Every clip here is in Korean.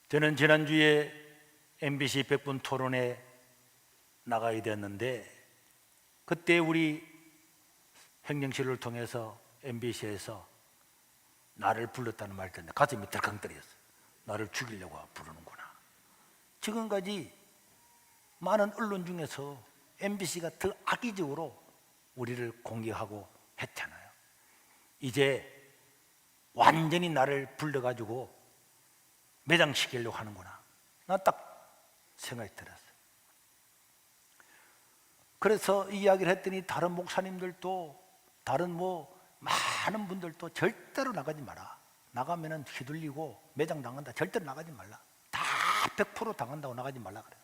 저는 지난주에 MBC 100분 토론에 나가야 되었는데, 그때 우리 행정실을 통해서 MBC에서 나를 불렀다는 말 때문에 가슴이 덜컹 떨렸어요. 나를 죽이려고 부르는구나. 지금까지 많은 언론 중에서 MBC가 더 악의적으로 우리를 공격하고 했잖아요. 이제 완전히 나를 불러가지고 매장시키려고 하는구나. 나 딱 생각이 들었어요. 그래서 이 이야기를 했더니 다른 목사님들도, 다른 많은 분들도 절대로 나가지 마라. 나가면은 휘둘리고 매장 당한다. 절대로 나가지 말라. 다 100% 당한다고 나가지 말라 그래.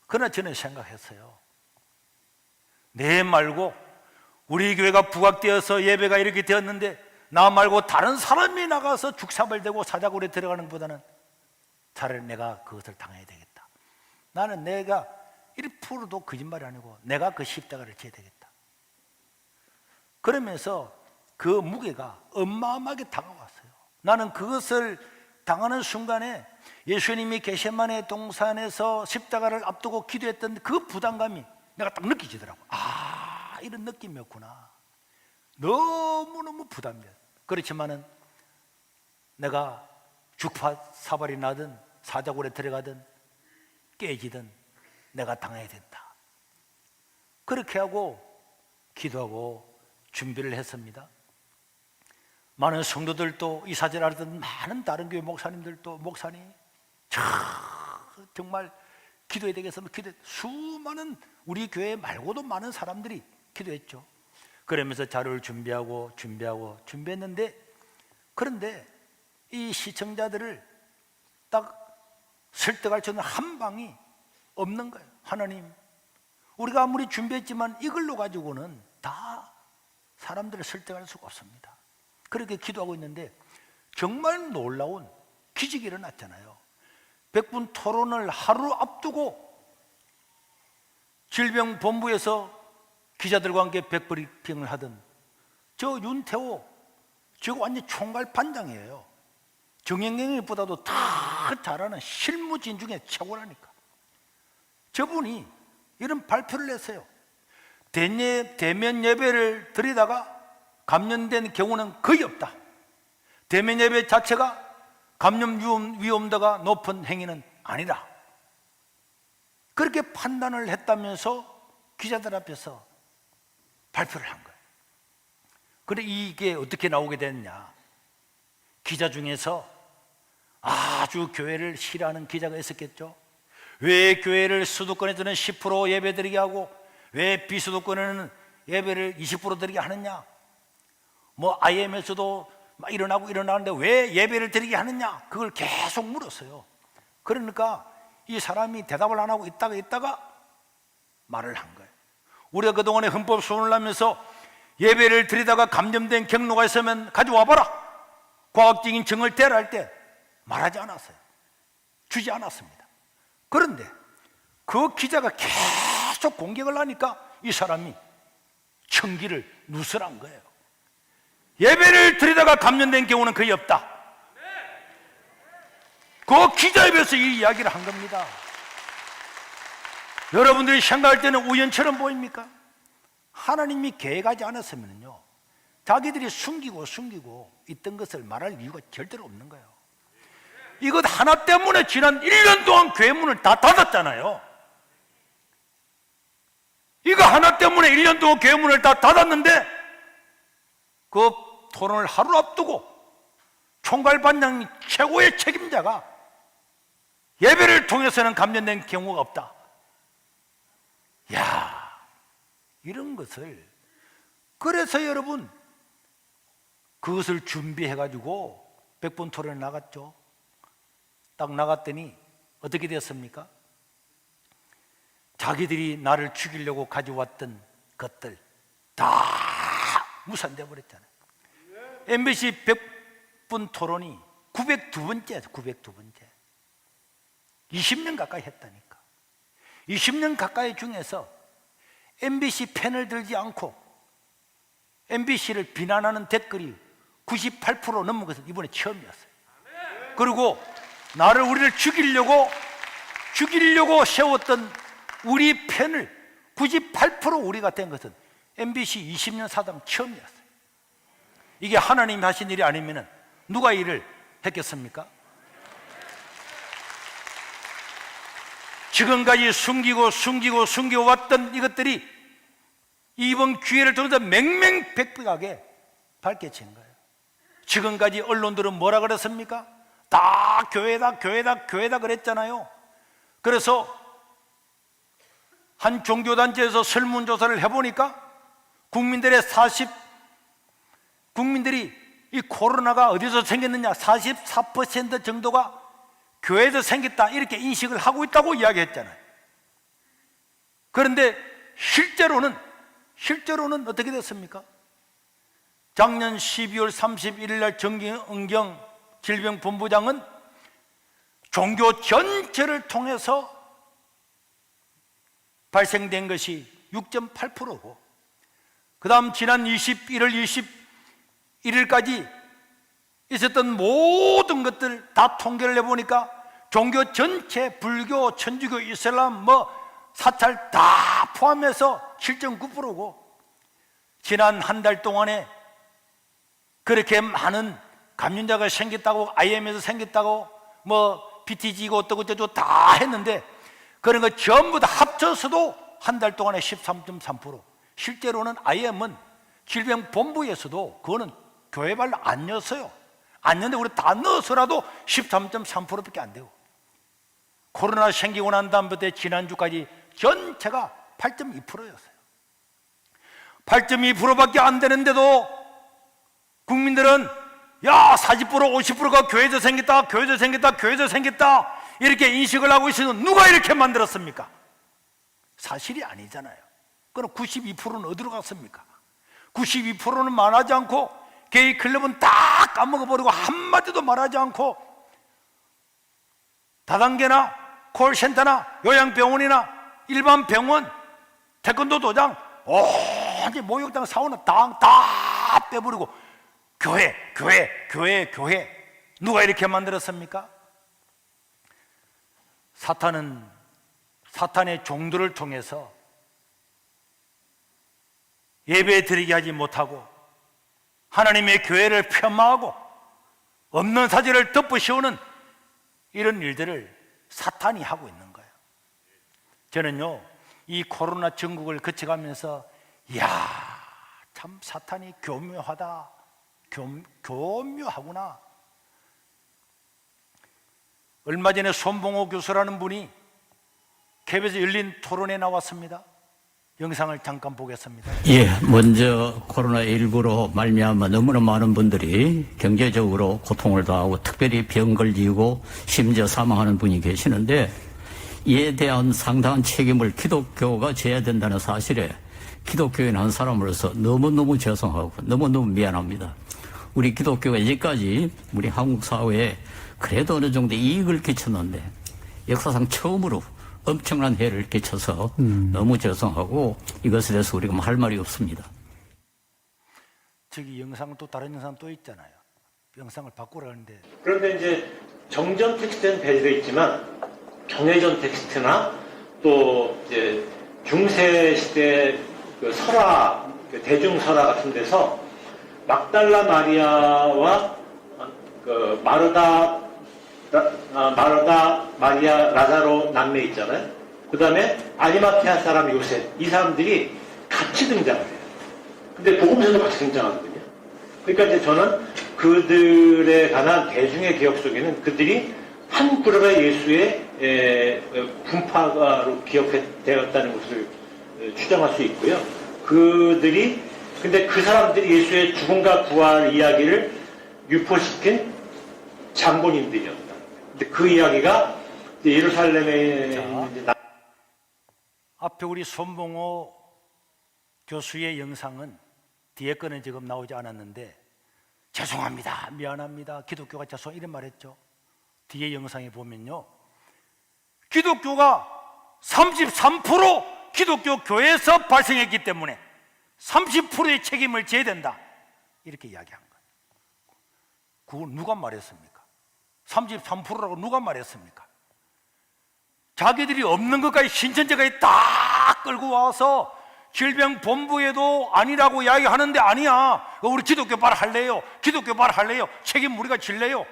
그러나 저는 생각했어요. 내 말고 우리 교회가 부각되어서 예배가 이렇게 되었는데 나 말고 다른 사람이 나가서 죽사발되고 사자굴에 들어가는 것보다는 차라리 내가 그것을 당해야 되겠다. 나는 내가 1%도 거짓말이 아니고 내가 그 십자가를 져야 되겠다. 그러면서 그 무게가 어마어마하게 다가왔어요. 나는 그것을 당하는 순간에 예수님이 겟세마네 동산에서 십자가를 앞두고 기도했던 그 부담감이 내가 딱 느껴지더라고. 아, 이런 느낌이었구나. 너무너무 부담이 됐어요. 그렇지만은 내가 죽사발이 나든 사자굴에 들어가든 깨지든 내가 당해야 된다. 그렇게 하고 기도하고 준비를 했습니다. 많은 성도들도, 이 사제를 알던 많은 다른 교회 목사님들도, 목사님 정말 기도해야 되겠으면 수많은 우리 교회 말고도 많은 사람들이 기도했죠. 그러면서 자료를 준비했는데, 그런데 이 시청자들을 딱 설득할 수 있는 한 방이 없는 거예요. 하나님, 우리가 아무리 준비했지만 이걸로 가지고는 다 사람들을 설득할 수가 없습니다. 그렇게 기도하고 있는데 정말 놀라운 기적이 일어났잖아요. 100분 토론을 하루 앞두고 질병본부에서 기자들과 함께 백브리핑을 하던 저 윤태호, 저거 완전 총괄 반장이에요. 정영경보다도 더 잘하는 실무진 중에 최고라니까. 저분이 이런 발표를 했어요. 대면 예배를 드리다가 감염된 경우는 거의 없다. 대면 예배 자체가 감염 위험도가 높은 행위는 아니다. 그렇게 판단을 했다면서 기자들 앞에서 발표를 한 거예요. 그런데 이게 어떻게 나오게 됐냐? 기자 중에서 아주 교회를 싫어하는 기자가 있었겠죠. 왜 교회를 수도권에서는 10% 예배 드리게 하고 왜 비수도권에는 예배를 20% 드리게 하느냐? IM에서도 막 일어나는데 왜 예배를 드리게 하느냐? 그걸 계속 물었어요. 그러니까 이 사람이 대답을 안 하고 있다가 말을 한 거예요. 우리가 그동안에 헌법 소원을 하면서 예배를 드리다가 감염된 경로가 있으면 가져와봐라, 과학적인 증을 대라 할 때 말하지 않았어요. 주지 않았습니다. 그런데 그 기자가 계속 공격을 하니까 이 사람이 청기를 누설한 거예요. 예배를 드리다가 감염된 경우는 거의 없다. 그 기자에 비해서 이 이야기를 한 겁니다. 여러분들이 생각할 때는 우연처럼 보입니까? 하나님이 계획하지 않았으면요, 자기들이 숨기고 있던 것을 말할 이유가 절대로 없는 거예요. 이것 하나 때문에 지난 1년 동안 교회 문을 다 닫았잖아요. 이거 하나 때문에 1년 동안 교회 문을 다 닫았는데 그 토론을 하루 앞두고 총괄반장 최고의 책임자가 예배를 통해서는 감염된 경우가 없다. 야, 이런 것을, 그래서 여러분 그것을 준비해가지고 100분 토론에 나갔죠. 딱 나갔더니 어떻게 되었습니까? 자기들이 나를 죽이려고 가져왔던 것들 다 무산되어 버렸잖아요. MBC 100분 토론이 902번째예요. 902번째. 20년 가까이 했다니까. 20년 가까이 중에서 MBC 편을 들지 않고 MBC를 비난하는 댓글이 98% 넘는 것은 이번에 처음이었어요. 그리고 우리를 죽이려고 세웠던 우리 편을 98% 우리가 된 것은 MBC 20년 사상 처음이었어요. 이게 하나님이 하신 일이 아니면 누가 일을 했겠습니까? 지금까지 숨기고 왔던 이것들이 이번 기회를 통해서 맹맹백백하게 밝혀진 거예요. 지금까지 언론들은 뭐라 그랬습니까? 다 교회다 그랬잖아요. 그래서 한 종교단체에서 설문조사를 해보니까 국민들이 이 코로나가 어디서 생겼느냐, 44% 정도가 교회에서 생겼다 이렇게 인식을 하고 있다고 이야기했잖아요. 그런데 실제로는 어떻게 됐습니까? 작년 12월 31일 날 정경은경 질병본부장은 종교 전체를 통해서 발생된 것이 6.8%고, 그 다음 지난 21월 21일까지 있었던 모든 것들 다 통계를 내보니까 종교 전체, 불교, 천주교, 이슬람, 사찰 다 포함해서 7.9%고, 지난 한 달 동안에 그렇게 많은 감염자가 생겼다고, IM에서 생겼다고, BTG고 어쩌고 다 했는데, 그런 거 전부 다 합쳐서도 한 달 동안에 13.3%. 실제로는 IM은 질병본부에서도 그거는 교회 발로 안 넣었어요. 안 넣는데 우리 다 넣어서라도 13.3%밖에 안 되고, 코로나 생기고 난 다음부터 지난주까지 전체가 8.2%였어요. 8.2%밖에 안 되는데도 국민들은 40% 50%가 교회에서 생겼다 이렇게 인식을 하고 있으면 누가 이렇게 만들었습니까? 사실이 아니잖아요. 그럼 92%는 어디로 갔습니까? 92%는 말하지 않고, 게이 클럽은 다 까먹어버리고 한마디도 말하지 않고, 다단계나 콜센터나 요양병원이나 일반 병원, 태권도 도장, 완전 목욕탕 사우나 다 빼버리고 교회 누가 이렇게 만들었습니까? 사탄의 종들을 통해서 예배 드리게 하지 못하고 하나님의 교회를 폄하하고 없는 사실을 덮어씌우는 이런 일들을 사탄이 하고 있는 거예요. 저는요, 이 코로나 전국을 거쳐가면서 참 사탄이 교묘하다, 교묘하구나. 얼마 전에 손봉호 교수라는 분이 KBS 열린 토론에 나왔습니다. 영상을 잠깐 보겠습니다. 먼저 코로나19로 말미암아 너무나 많은 분들이 경제적으로 고통을 당하고 특별히 병 걸리고 심지어 사망하는 분이 계시는데, 이에 대한 상당한 책임을 기독교가 져야 된다는 사실에 기독교인 한 사람으로서 너무너무 죄송하고 너무너무 미안합니다. 우리 기독교가 여기까지 우리 한국 사회에 그래도 어느 정도 이익을 끼쳤는데 역사상 처음으로 엄청난 해를 끼쳐서 너무 죄송하고 이것에 대해서 우리가 할 말이 없습니다. 저기 영상 또 다른 영상 또 있잖아요. 영상을 바꾸라는데. 그런데 이제 정전 텍스트는 배제되어 있지만 경외전 텍스트나 또 이제 중세 시대 그 설화, 그 대중설화 같은 데서 막달라 마리아와 그 마르다 마리아 라자로 남매 있잖아요. 그 다음에 아리마테아 사람 요셉, 이 사람들이 같이 등장을 해요. 근데 복음서도 같이 등장하거든요. 그러니까 이제 저는 그들에 관한 대중의 기억 속에는 그들이 한 그룹의 예수의 분파로 기억되었다는 것을 추정할 수 있고요. 근데 그 사람들이 예수의 죽음과 부활 이야기를 유포시킨 장본인들이었다. 근데 그 이야기가 예루살렘에 앞에 우리 손봉호 교수의 영상은 뒤에 거는 지금 나오지 않았는데, 죄송합니다, 미안합니다, 기독교가 죄송 이런 말했죠. 뒤에 영상에 보면요, 기독교가 33% 기독교 교회에서 발생했기 때문에 30%의 책임을 져야 된다 이렇게 이야기한 거예요. 그걸 누가 말했습니까? 33%라고 누가 말했습니까? 자기들이 없는 것까지 신천지까지 다 끌고 와서 질병본부에도 아니라고 이야기하는데 아니야. 우리 기독교발 할래요. 기독교발 할래요. 책임 우리가 질래요.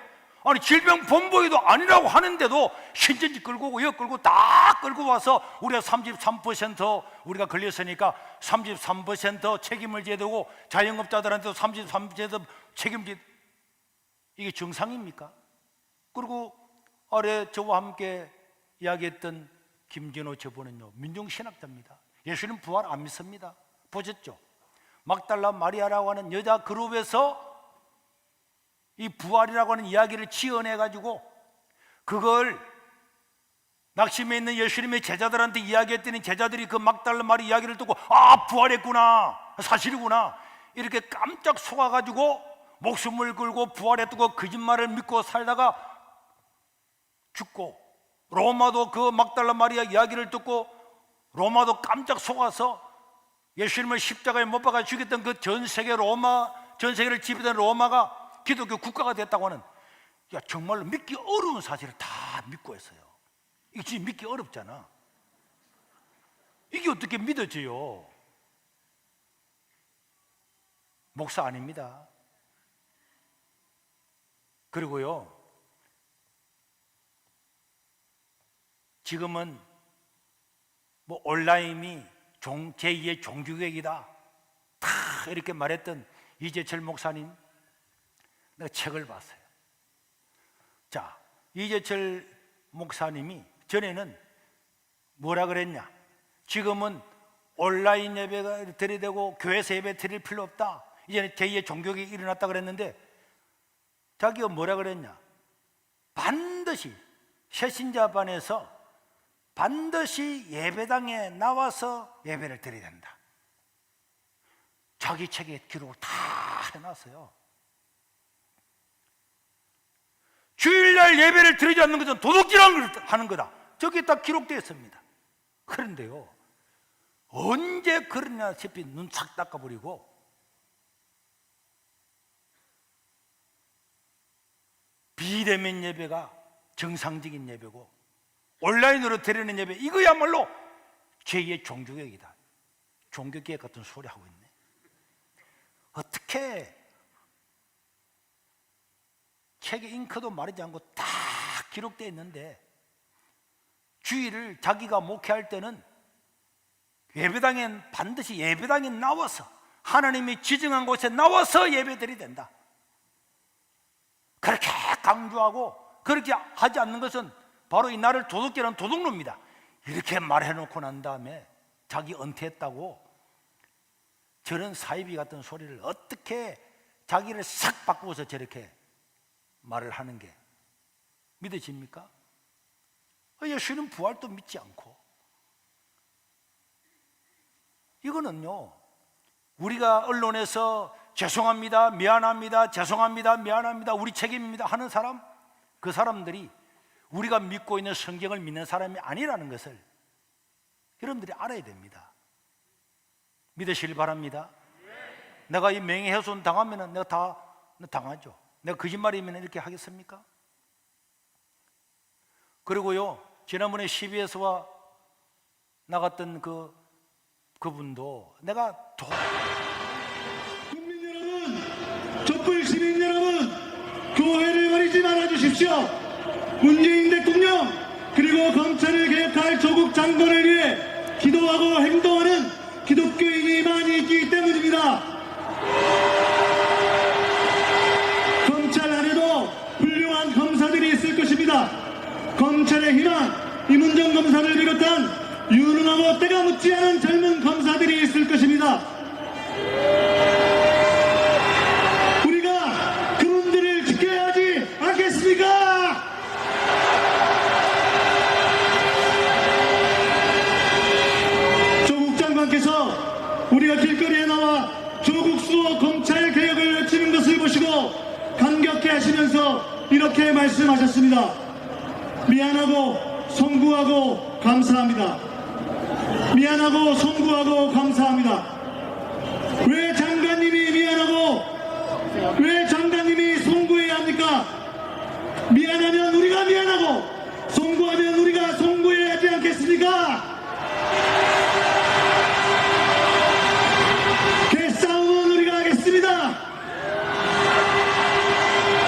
아니 질병본부에도 아니라고 하는데도 신천지 끌고 오고 여기 끌고 다 끌고 와서 우리가 33% 우리가 걸렸으니까 33% 책임을 져야 되고 자영업자들한테도 33% 책임질, 이게 정상입니까? 그리고 아래 저와 함께 이야기했던 김진호 저분은요, 민중신학자입니다. 예수님 부활 안 믿습니다. 보셨죠? 막달라 마리아라고 하는 여자 그룹에서 이 부활이라고 하는 이야기를 지어내가지고 그걸 낙심해 있는 예수님의 제자들한테 이야기했더니 제자들이 그 막달라 마리아 이야기를 듣고 아, 부활했구나, 사실이구나, 이렇게 깜짝 속아가지고 목숨을 걸고 부활했다고 거짓말을 믿고 살다가 죽고, 로마도 그 막달라 마리아 이야기를 듣고 로마도 깜짝 속아서 예수님을 십자가에 못 박아 죽였던 그 전 세계 로마, 전 세계를 지배던 로마가 기독교 국가가 됐다고 하는, 야, 정말로 믿기 어려운 사실을 다 믿고 했어요. 이게 지금 믿기 어렵잖아. 이게 어떻게 믿어져요? 목사 아닙니다. 그리고요, 지금은 뭐 온라인이 제2의 종교개혁이다 다 이렇게 말했던 이재철 목사님, 내가 책을 봤어요. 자, 이재철 목사님이 전에는 뭐라 그랬냐, 지금은 온라인 예배가 드리되고 교회에서 예배 드릴 필요 없다, 이제는 제2의 종교개혁이 일어났다 그랬는데 자기가 뭐라 그랬냐, 반드시 새신자반에서 반드시 예배당에 나와서 예배를 드려야 된다. 자기 책에 기록을 다 해놨어요. 주일날 예배를 드리지 않는 것은 도둑질하는 거다. 저기 다 기록되어 있습니다. 그런데요, 언제 그러냐 싶이 눈 싹 닦아버리고 비대면 예배가 정상적인 예배고 온라인으로 드리는 예배, 이거야말로 제2의 종교개혁이다. 종교개혁 같은 소리 하고 있네. 어떻게 책에 잉크도 마르지 않고 다 기록되어 있는데 주일을 자기가 목회할 때는 예배당엔 반드시 예배당에 나와서 하나님이 지정한 곳에 나와서 예배드려야 된다. 그렇게 강조하고 그렇게 하지 않는 것은 바로 이 나를 도둑질하는 도둑놈이다. 이렇게 말해놓고 난 다음에 자기 은퇴했다고 저런 사이비 같은 소리를 어떻게 자기를 싹 바꾸어서 저렇게 말을 하는 게 믿어집니까? 예수님 부활도 믿지 않고, 이거는요, 우리가 언론에서 죄송합니다, 미안합니다, 죄송합니다, 미안합니다, 우리 책임입니다 하는 사람, 그 사람들이 우리가 믿고 있는 성경을 믿는 사람이 아니라는 것을 여러분들이 알아야 됩니다. 믿으시길 바랍니다. 내가 이 명예훼손 당하면 내가 다 당하죠. 내가 거짓말이면 이렇게 하겠습니까? 그리고요, 지난번에 CBS와 나갔던 그분도 내가 국민 여러분, 촛불 시민 여러분, 교회를 버리지 말아주십시오. 문재인 대통령 그리고 검찰을 개혁할 조국 장관을 위해 기도하고 행동하는 기독교인이 많이 있기 때문입니다. 검찰 안에도 훌륭한 검사들이 있을 것입니다. 검찰의 희망, 이문정 검사를 비롯한 유능하고 때가 묻지 않은 젊은 검사들이 있을 것입니다. 우리가 그분들을 지켜야 하지 않겠습니까? 조국 장관께서 우리가 길거리에 나와 조국 수호 검찰 개혁을 외치는 것을 보시고 감격해 하시면서 이렇게 말씀하셨습니다. 미안하고 송구하고 감사합니다. 미안하고 송구하고 감사합니다. 왜 장관님이 미안하고 왜 장관님이 송구해야 합니까? 미안하면 우리가 미안하고 송구하면 우리가 송구해야 하지 않겠습니까? 개싸움은 우리가 하겠습니다.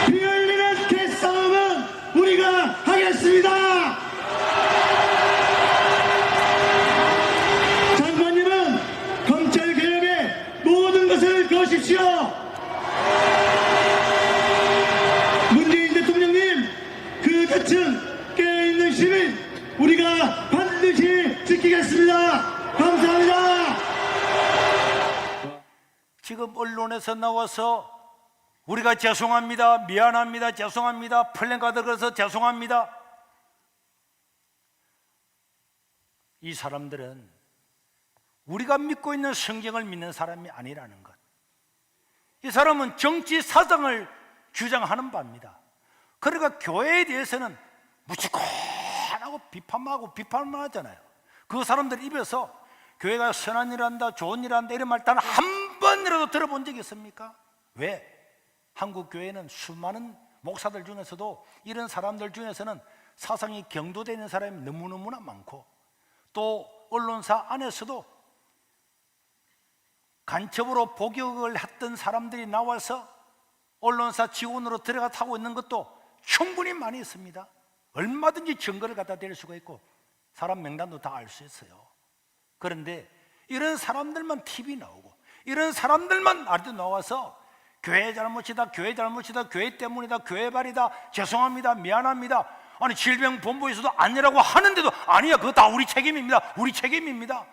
피 흘리는 개싸움은 우리가 하겠습니다. 장관님은 검찰 개혁의 모든 것을 거십시오. 문재인 대통령님, 그 끝은 깨어있는 시민 우리가 반드시 지키겠습니다. 감사합니다. 지금 언론에서 나와서 우리가 죄송합니다, 미안합니다, 죄송합니다, 플랜카드 걸어서 죄송합니다. 이 사람들은 우리가 믿고 있는 성경을 믿는 사람이 아니라는 것. 이 사람은 정치 사상을 주장하는 바입니다. 그러니까 교회에 대해서는 무조건하고 비판만 하잖아요. 그 사람들 입에서 교회가 선한 일 한다, 좋은 일 한다 이런 말 단 한 번이라도 들어본 적이 있습니까? 왜? 한국 교회는 수많은 목사들 중에서도 이런 사람들 중에서는 사상이 경도되는 사람이 너무너무나 많고, 또 언론사 안에서도 간첩으로 복역을 했던 사람들이 나와서 언론사 직원으로 들어가 타고 있는 것도 충분히 많이 있습니다. 얼마든지 증거를 갖다 댈 수가 있고 사람 명단도 다 알 수 있어요. 그런데 이런 사람들만 TV 나오고 이런 사람들만 아직도 나와서 교회 잘못이다, 교회 잘못이다, 교회 때문이다, 교회 발이다, 죄송합니다, 미안합니다. 아니 질병본부에서도 아니라고 하는데도 아니야, 그거 다 우리 책임입니다, 우리 책임입니다.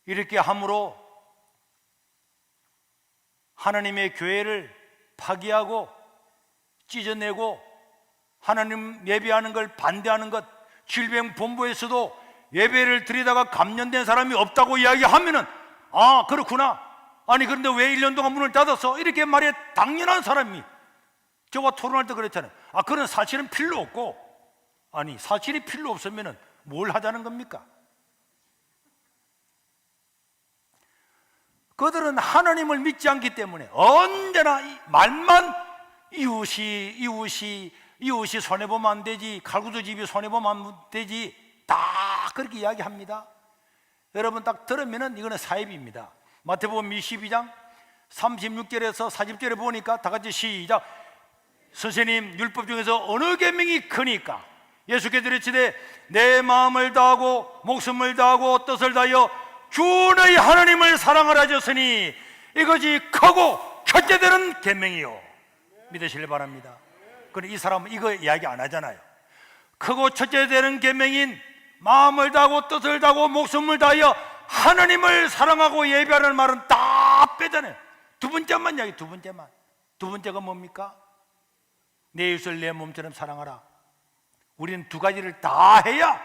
이렇게 함으로 하나님의 교회를 파기하고 찢어내고 하나님 예배하는 걸 반대하는 것, 질병본부에서도 예배를 드리다가 감염된 사람이 없다고 이야기하면은 아 그렇구나, 아니 그런데 왜 1년 동안 문을 닫았어? 이렇게 말해 당연한 사람이 저와 토론할 때 그랬잖아요. 아 그런 사실은 필요 없고, 아니 사실이 필요 없으면은 뭘 하자는 겁니까? 그들은 하나님을 믿지 않기 때문에 언제나 말만 이웃이 손해보면 안 되지, 칼국수 집이 손해보면 안 되지, 다 그렇게 이야기합니다. 여러분 딱 들으면은 이거는 사입입니다. 마태복음 22장 36절에서 40절에 보니까 다 같이 시작. 선생님, 율법 중에서 어느 계명이 크니까? 예수께서 이르시되 내 마음을 다하고 목숨을 다하고 뜻을 다하여 주 너희 하나님을 사랑하라 하셨으니 이것이 크고 첫째 되는 계명이요. 믿으시길 바랍니다. 그런데 이 사람은 이거 이야기 안 하잖아요. 크고 첫째 되는 계명인 마음을 다하고 뜻을 다하고 목숨을 다하여 하나님을 사랑하고 예배하는 말은 다 빼잖아요. 두 번째만 이야기, 두 번째만. 두 번째가 뭡니까? 내 이웃을 내 몸처럼 사랑하라. 우리는 두 가지를 다 해야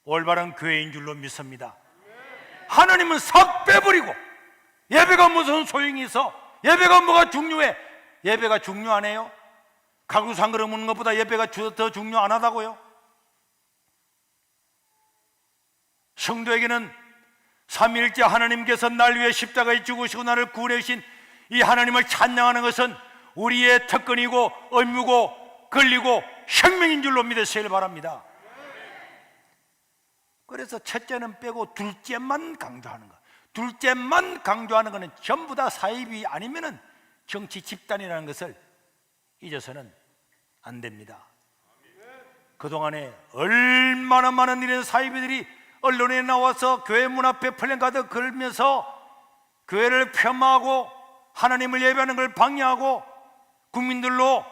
올바른 교회인 줄로 믿습니다. 하나님은 싹 빼버리고 예배가 무슨 소용이 있어? 예배가 뭐가 중요해? 예배가 중요하네요? 칼국수 한 그릇 먹는 것보다 예배가 더 중요 안 하다고요? 성도에게는 삼위일체 하나님께서 날 위해 십자가에 죽으시고 나를 구원해 주신 이 하나님을 찬양하는 것은 우리의 특권이고 의무고 권리고 생명인 줄로 믿으시길 바랍니다. 그래서 첫째는 빼고 둘째만 강조하는 것, 둘째만 강조하는 것은 전부 다 사입이 아니면은 정치 집단이라는 것을 잊어서는 안 됩니다. 그동안에 얼마나 많은 이런 사이비들이 언론에 나와서 교회 문 앞에 플랜카드 걸면서 교회를 폄하하고 하나님을 예배하는 걸 방해하고 국민들로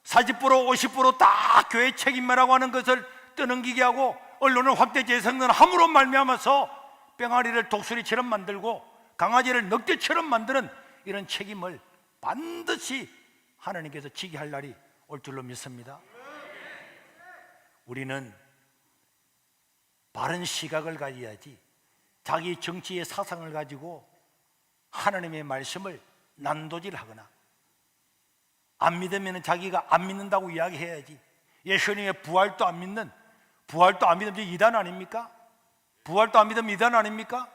40% 50%다 교회 책임이라고 하는 것을 떠넘기게 하고 언론을 확대 재생산 함으로 말미암아서 병아리를 독수리처럼 만들고 강아지를 늑대처럼 만드는 이런 책임을 반드시 하나님께서 지게 할 날이 올 줄로 믿습니다. 우리는 바른 시각을 가져야지 자기 정치의 사상을 가지고 하나님의 말씀을 난도질하거나 안 믿으면 자기가 안 믿는다고 이야기해야지. 예수님의 부활도 안 믿는, 부활도 안 믿으면 이단 아닙니까? 부활도 안 믿으면 이단 아닙니까?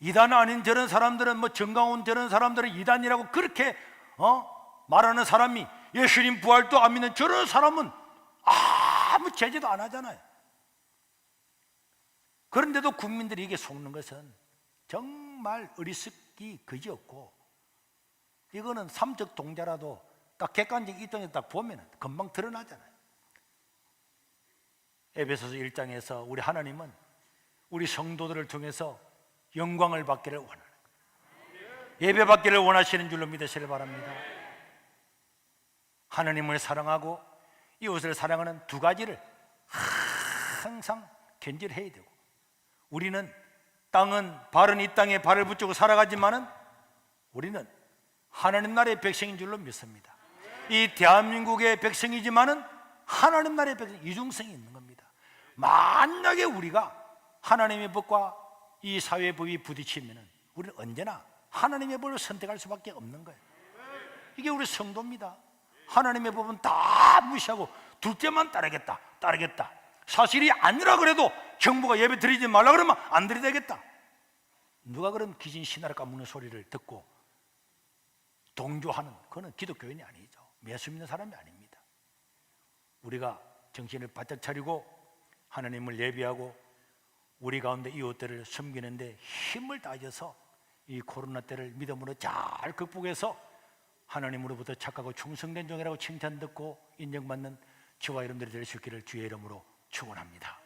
이단 아닌 저런 사람들은 뭐 정강훈 저런 사람들은 이단이라고 그렇게 말하는 사람이 예수님 부활도 안 믿는 저런 사람은 아무 제재도 안 하잖아요. 그런데도 국민들이 이게 속는 것은 정말 어리석기 그지없고, 이거는 삼적 동자라도 딱 객관적 입장에서 딱 보면 금방 드러나잖아요. 에베소서 1장에서 우리 하나님은 우리 성도들을 통해서 영광을 받기를 원하는 거예요. 예배 받기를 원하시는 줄로 믿으시길 바랍니다. 하나님을 사랑하고 이웃을 사랑하는 두 가지를 항상 견질해야 되고, 우리는 발은 이 땅에 발을 붙이고 살아가지만은 우리는 하나님 나라의 백성인 줄로 믿습니다. 이 대한민국의 백성이지만은 하나님 나라의 백성, 이중성이 있는 겁니다. 만약에 우리가 하나님의 법과 이 사회의 법이 부딪히면은 우리는 언제나 하나님의 법을 선택할 수밖에 없는 거예요. 이게 우리 성도입니다. 하나님의 법은 다 무시하고 둘째만 따르겠다. 사실이 아니라 그래도 정부가 예배 드리지 말라 그러면 안 드리되겠다. 누가 그런 기진 신화를 까먹는 소리를 듣고 동조하는, 그거는 기독교인이 아니죠. 예수 믿는 사람이 아닙니다. 우리가 정신을 바짝 차리고 하나님을 예배하고 우리 가운데 이웃들을 섬기는데 힘을 다해서 이 코로나 때를 믿음으로 잘 극복해서 하나님으로부터 착하고 충성된 종이라고 칭찬 듣고 인정받는 저와 여러분들이 될 수 있기를 주의 이름으로 축원합니다.